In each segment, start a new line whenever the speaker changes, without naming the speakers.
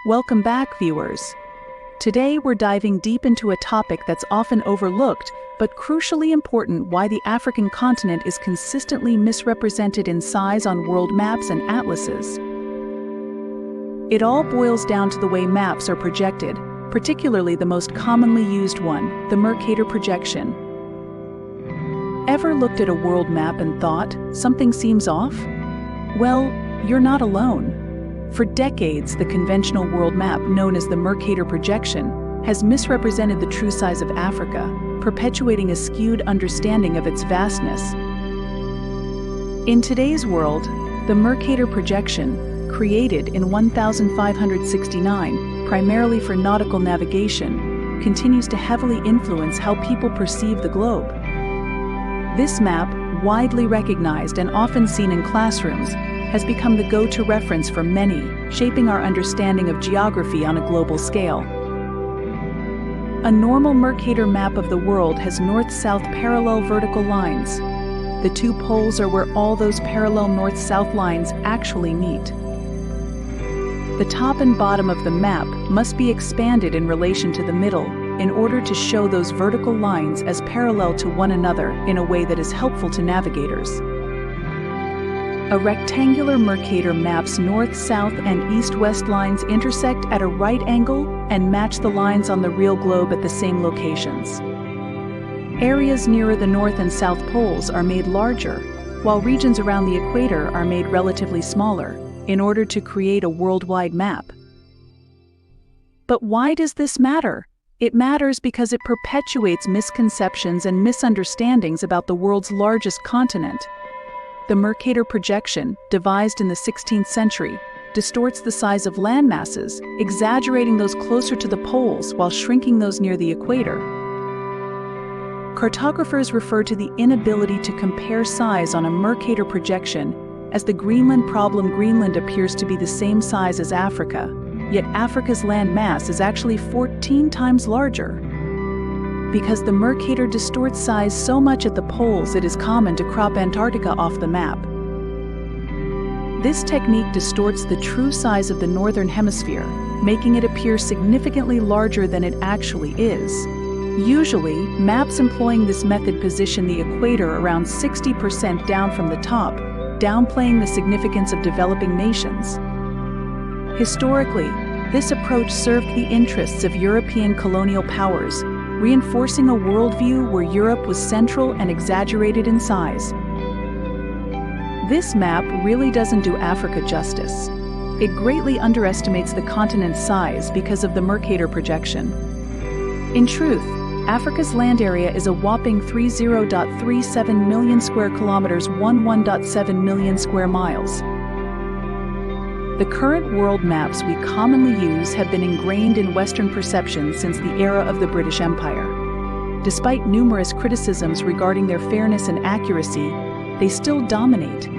Welcome back, viewers. Today we're diving deep into a topic that's often overlooked, but crucially important: why the African continent is consistently misrepresented in size on world maps and atlases. It all boils down to the way maps are projected, particularly the most commonly used one, the Mercator projection. Ever looked at a world map and thought, something seems off? Well, you're not alone. For decades, the conventional world map, known as the Mercator projection, has misrepresented the true size of Africa, perpetuating a skewed understanding of its vastness. In today's world, the Mercator projection, created in 1569, primarily for nautical navigation, continues to heavily influence how people perceive the globe. This map, widely recognized and often seen in classrooms, has become the go-to reference for many, shaping our understanding of geography on a global scale. A normal Mercator map of the world has north-south parallel vertical lines. The two poles are where all those parallel north-south lines actually meet. The top and bottom of the map must be expanded in relation to the middle in order to show those vertical lines as parallel to one another in a way that is helpful to navigators. A rectangular Mercator map's north-south and east-west lines intersect at a right angle and match the lines on the real globe at the same locations. Areas nearer the north and south poles are made larger, while regions around the equator are made relatively smaller, in order to create a worldwide map. But why does this matter? It matters because it perpetuates misconceptions and misunderstandings about the world's largest continent. The Mercator projection, devised in the 16th century, distorts the size of land masses, exaggerating those closer to the poles while shrinking those near the equator. Cartographers refer to the inability to compare size on a Mercator projection as the Greenland problem. Greenland appears to be the same size as Africa, yet Africa's land mass is actually 14 times larger. Because the Mercator distorts size so much at the poles, it is common to crop Antarctica off the map. This technique distorts the true size of the northern hemisphere, making it appear significantly larger than it actually is. Usually, maps employing this method position the equator around 60% down from the top, downplaying the significance of developing nations. Historically, this approach served the interests of European colonial powers, reinforcing a worldview where Europe was central and exaggerated in size. This map really doesn't do Africa justice. It greatly underestimates the continent's size because of the Mercator projection. In truth, Africa's land area is a whopping 30.37 million square kilometers, 11.7 million square miles. The current world maps we commonly use have been ingrained in Western perception since the era of the British Empire. Despite numerous criticisms regarding their fairness and accuracy, they still dominate.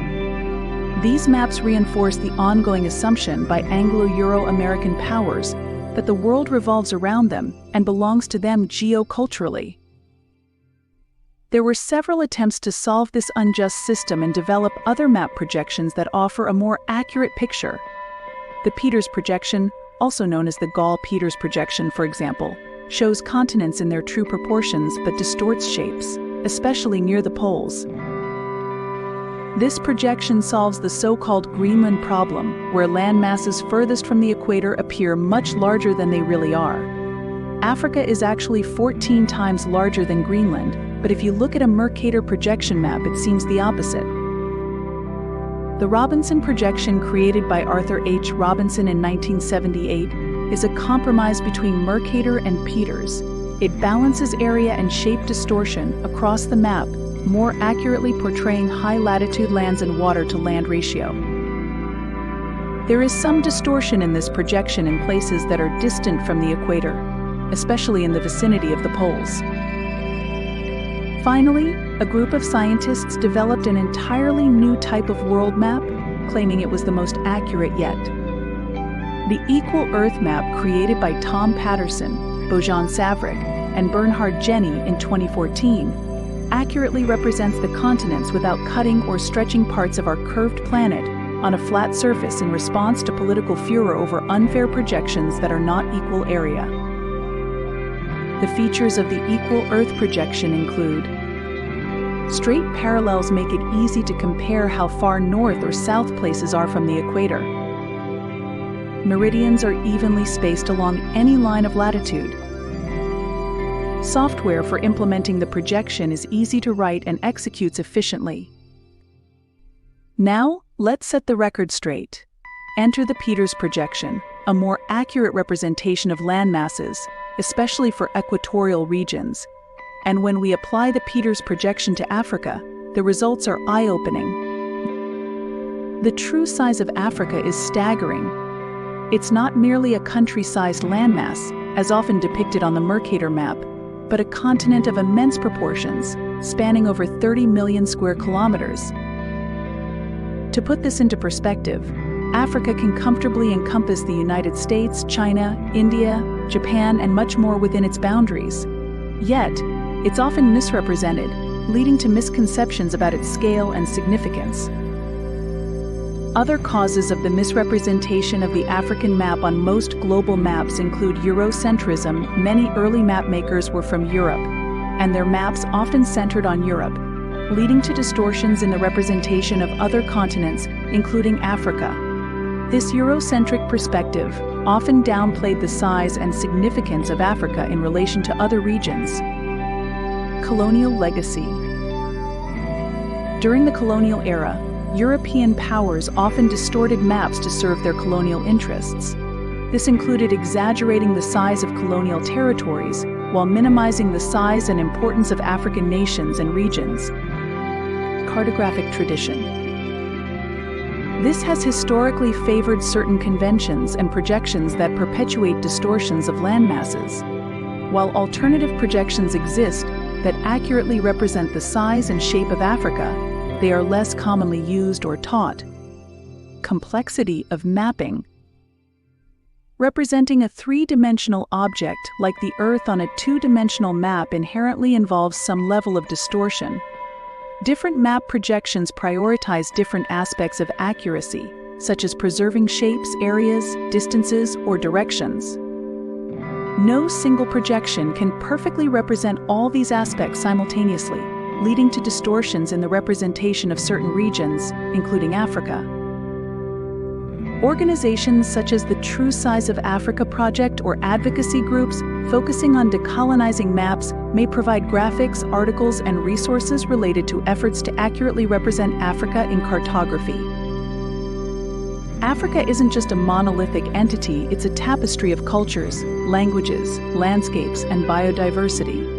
These maps reinforce the ongoing assumption by Anglo-Euro-American powers that the world revolves around them and belongs to them geoculturally. There were several attempts to solve this unjust system and develop other map projections that offer a more accurate picture. The Peters projection, also known as the Gall-Peters projection, for example, shows continents in their true proportions but distorts shapes, especially near the poles. This projection solves the so-called Greenland problem, where land masses furthest from the equator appear much larger than they really are. Africa is actually 14 times larger than Greenland, but if you look at a Mercator projection map, it seems the opposite. The Robinson projection, created by Arthur H. Robinson in 1978, is a compromise between Mercator and Peters. It balances area and shape distortion across the map, more accurately portraying high-latitude lands and water-to-land ratio. There is some distortion in this projection in places that are distant from the equator, especially in the vicinity of the poles. Finally, a group of scientists developed an entirely new type of world map, claiming it was the most accurate yet. The Equal Earth map, created by Tom Patterson, Bojan Savrik, and Bernhard Jenny in 2014, accurately represents the continents without cutting or stretching parts of our curved planet, on a flat surface in response to political furor over unfair projections that are not equal area. The features of the equal Earth projection include: straight parallels make it easy to compare how far north or south places are from the equator. Meridians are evenly spaced along any line of latitude. Software for implementing the projection is easy to write and executes efficiently. Now, let's set the record straight. Enter the Peters projection, a more accurate representation of land masses, especially for equatorial regions. And when we apply the Peters projection to Africa, the results are eye-opening. The true size of Africa is staggering. It's not merely a country-sized landmass, as often depicted on the Mercator map, but a continent of immense proportions, spanning over 30 million square kilometers. To put this into perspective, Africa can comfortably encompass the United States, China, India, Japan, and much more within its boundaries. Yet, it's often misrepresented, leading to misconceptions about its scale and significance. Other causes of the misrepresentation of the African map on most global maps include Eurocentrism. Many early map makers were from Europe, and their maps often centered on Europe, leading to distortions in the representation of other continents, including Africa. This Eurocentric perspective often downplayed the size and significance of Africa in relation to other regions. Colonial legacy. During the colonial era, European powers often distorted maps to serve their colonial interests. This included exaggerating the size of colonial territories while minimizing the size and importance of African nations and regions. Cartographic tradition. This has historically favored certain conventions and projections that perpetuate distortions of landmasses. While alternative projections exist that accurately represent the size and shape of Africa, they are less commonly used or taught. Complexity of mapping. Representing a three-dimensional object like the Earth on a two-dimensional map inherently involves some level of distortion. Different map projections prioritize different aspects of accuracy, such as preserving shapes, areas, distances, or directions. No single projection can perfectly represent all these aspects simultaneously, leading to distortions in the representation of certain regions, including Africa. Organizations such as the True Size of Africa Project or advocacy groups focusing on decolonizing maps may provide graphics, articles, and resources related to efforts to accurately represent Africa in cartography. Africa isn't just a monolithic entity, it's a tapestry of cultures, languages, landscapes, and biodiversity.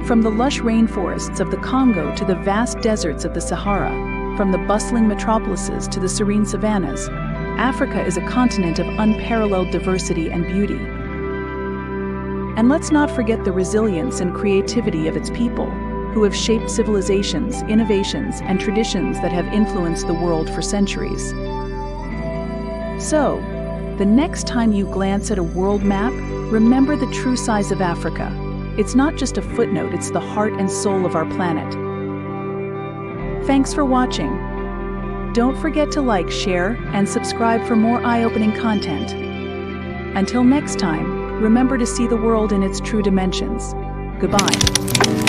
From the lush rainforests of the Congo to the vast deserts of the Sahara, from the bustling metropolises to the serene savannas, Africa is a continent of unparalleled diversity and beauty. And let's not forget the resilience and creativity of its people, who have shaped civilizations, innovations, and traditions that have influenced the world for centuries. So, the next time you glance at a world map, remember the true size of Africa. It's not just a footnote, it's the heart and soul of our planet. Thanks for watching. Don't forget to like, share, and subscribe for more eye-opening content. Until next time, remember to see the world in its true dimensions. Goodbye.